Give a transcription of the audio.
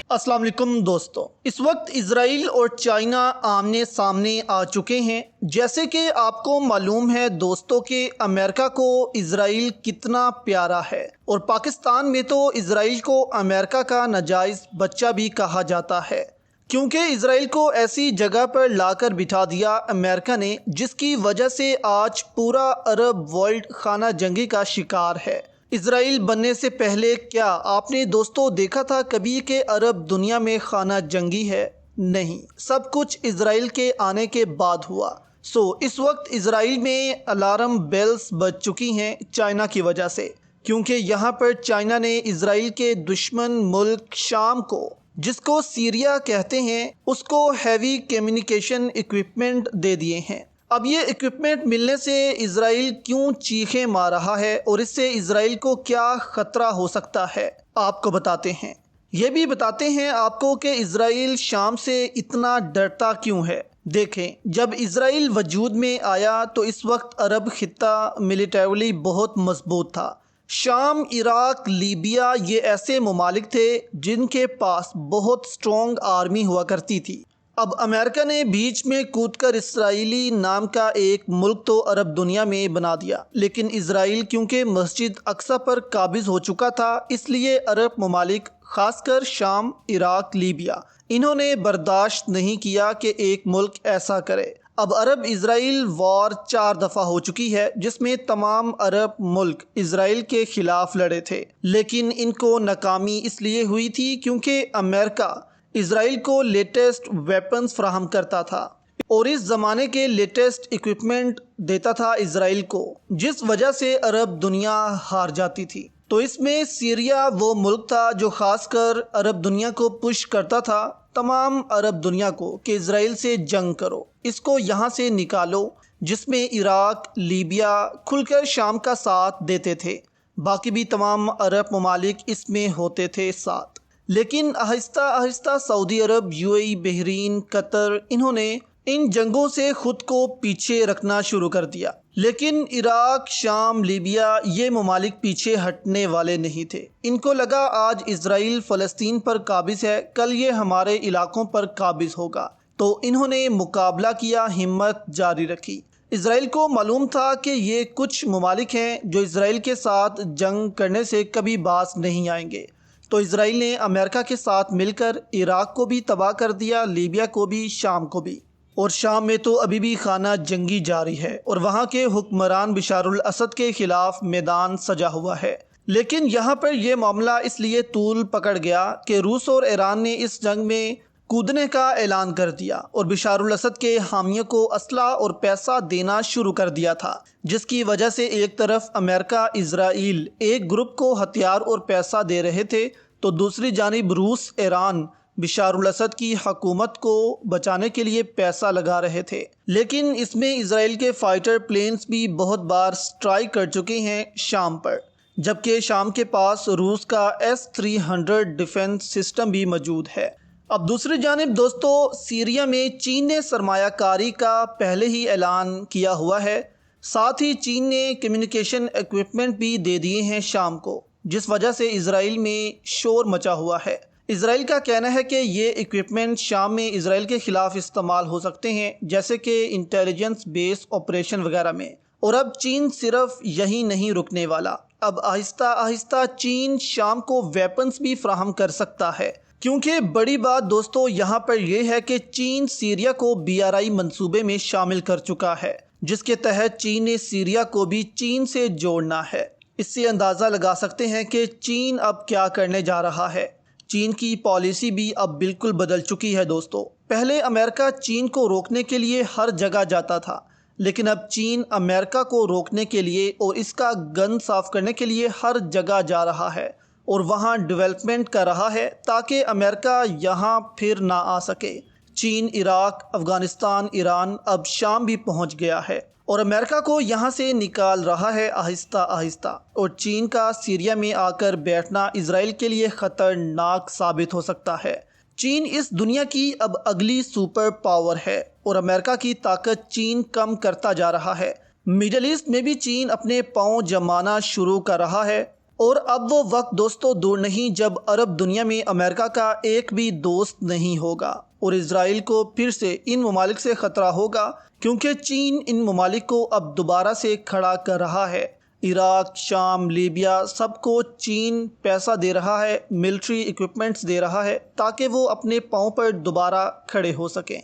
अस्सलाम वालेकुम दोस्तों, इस वक्त इसराइल और चाइना आमने सामने आ चुके हैं। जैसे कि आपको मालूम है दोस्तों कि अमेरिका को इसराइल कितना प्यारा है और पाकिस्तान में तो इसराइल को अमेरिका का नाजायज़ बच्चा भी कहा जाता है, क्योंकि इसराइल को ऐसी जगह पर लाकर बिठा दिया अमेरिका ने जिसकी वजह से आज पूरा अरब वर्ल्ड खाना जंगी का शिकार है। इसराइल बनने से पहले क्या आपने दोस्तों देखा था कभी कि अरब दुनिया में खाना जंगी है? नहीं, सब कुछ इसराइल के आने के बाद हुआ। इस वक्त इसराइल में अलार्म बेल्स बज चुकी हैं चाइना की वजह से, क्योंकि यहाँ पर चाइना ने इसराइल के दुश्मन मुल्क शाम को, जिसको सीरिया कहते हैं, उसको हैवी कम्युनिकेशन इक्विपमेंट दे दिए हैं। अब ये इक्विपमेंट मिलने से इसराइल क्यों चीखें मार रहा है और इससे इसराइल को क्या ख़तरा हो सकता है, आपको बताते हैं। ये भी बताते हैं आपको कि इसराइल शाम से इतना डरता क्यों है। देखें, जब इसराइल वजूद में आया तो इस वक्त अरब खित्ता मिलिटरीली बहुत मजबूत था। शाम, इराक, लीबिया ये ऐसे ममालिक थे जिनके पास बहुत स्ट्रॉन्ग आर्मी हुआ करती थी। अब अमेरिका ने बीच में कूदकर इसराइली नाम का एक मुल्क तो अरब दुनिया में बना दिया, लेकिन इसराइल क्योंकि मस्जिद अक्सा पर काबिज हो चुका था, इसलिए अरब ममालिक खासकर शाम, इराक, लीबिया, इन्होंने बर्दाश्त नहीं किया कि एक मुल्क ऐसा करे। अब अरब इसराइल वॉर 4 दफ़ा हो चुकी है, जिसमें तमाम अरब मुल्क इसराइल के खिलाफ लड़े थे, लेकिन इनको नाकामी इसलिए हुई थी क्योंकि अमेरिका इसराइल को लेटेस्ट वेपन्स फ्राहम करता था और इस ज़माने के लेटेस्ट इक्विपमेंट देता था इसराइल को, जिस वजह से अरब दुनिया हार जाती थी। तो इसमें सीरिया वो मुल्क था जो खासकर अरब दुनिया को पुश करता था, तमाम अरब दुनिया को, कि इसराइल से जंग करो, इसको यहाँ से निकालो, जिसमें इराक, लीबिया खुलकर शाम का साथ देते थे। बाकी भी तमाम अरब ममालिक इसमें होते थे साथ। लेकिन आहिस्ता आहिस्ता सऊदी अरब, यूएई, बहरीन, कतर, इन्होंने इन जंगों से खुद को पीछे रखना शुरू कर दिया। लेकिन इराक, शाम, लीबिया ये ममालिक पीछे हटने वाले नहीं थे। इनको लगा आज इसराइल फ़लस्तीन पर काबिज है, कल ये हमारे इलाकों पर काबिज होगा, तो इन्होंने मुकाबला किया, हिम्मत जारी रखी। इसराइल को मालूम था कि ये कुछ ममालिक हैं जो इसराइल के साथ जंग करने से कभी बाज नहीं आएंगे, तो इसराइल ने अमेरिका के साथ मिलकर इराक को भी तबाह कर दिया, लीबिया को भी, शाम को भी। और शाम में तो अभी भी खाना जंगी जारी है और वहाँ के हुक्मरान बशारुल असद के खिलाफ मैदान सजा हुआ है। लेकिन यहाँ पर यह मामला इसलिए तूल पकड़ गया कि रूस और ईरान ने इस जंग में कूदने का ऐलान कर दिया और बशारुल असद के हामियों को असला और पैसा देना शुरू कर दिया था, जिसकी वजह से एक तरफ अमेरिका, इजराइल एक ग्रुप को हथियार और पैसा दे रहे थे, तो दूसरी जानिब रूस, ईरान बशारुल असद की हुकूमत को बचाने के लिए पैसा लगा रहे थे। लेकिन इसमें इसराइल के फाइटर प्लेन्स भी बहुत बार स्ट्राइक कर चुके हैं शाम पर, जबकि शाम के पास रूस का S-300 डिफेंस सिस्टम भी मौजूद है। अब दूसरी जानिब दोस्तों, सीरिया में चीन ने सरमायाकारी का पहले ही ऐलान किया हुआ है। साथ ही चीन ने कम्युनिकेशन इक्विपमेंट भी दे दिए हैं शाम को, जिस वजह से इसराइल में शोर मचा हुआ है। इसराइल का कहना है कि ये इक्विपमेंट शाम में इसराइल के खिलाफ इस्तेमाल हो सकते हैं, जैसे कि इंटेलिजेंस बेस ऑपरेशन वगैरह में। और अब चीन सिर्फ यही नहीं रुकने वाला, अब आहिस्ता आहिस्ता चीन शाम को वेपन्स भी फ्राहम कर सकता है, क्योंकि बड़ी बात दोस्तों यहाँ पर यह है कि चीन सीरिया को BRI मंसूबे में शामिल कर चुका है, जिसके तहत चीन ने सीरिया को भी चीन से जोड़ना है। इससे अंदाज़ा लगा सकते हैं कि चीन अब क्या करने जा रहा है। चीन की पॉलिसी भी अब बिल्कुल बदल चुकी है दोस्तों। पहले अमेरिका चीन को रोकने के लिए हर जगह जाता था, लेकिन अब चीन अमेरिका को रोकने के लिए और इसका गन साफ करने के लिए हर जगह जा रहा है और वहाँ डेवलपमेंट कर रहा है ताकि अमेरिका यहाँ फिर ना आ सके। चीन, इराक, अफ़गानिस्तान, ईरान, अब शाम भी पहुँच गया है और अमेरिका को यहाँ से निकाल रहा है आहिस्ता आहिस्ता। और चीन का सीरिया में आकर बैठना इसराइल के लिए ख़तरनाक साबित हो सकता है। चीन इस दुनिया की अब अगली सुपर पावर है और अमेरिका की ताकत चीन कम करता जा रहा है। मिडल ईस्ट में भी चीन अपने पांव जमाना शुरू कर रहा है اور اب وہ وقت دوستو دور نہیں جب عرب دنیا میں امریکہ کا ایک بھی دوست نہیں ہوگا اور اسرائیل کو پھر سے ان ممالک سے خطرہ ہوگا، کیونکہ چین ان ممالک کو اب دوبارہ سے کھڑا کر رہا ہے۔ عراق، شام، لیبیا، سب کو چین پیسہ دے رہا ہے، ملٹری ایکوپمنٹس دے رہا ہے تاکہ وہ اپنے پاؤں پر دوبارہ کھڑے ہو سکیں۔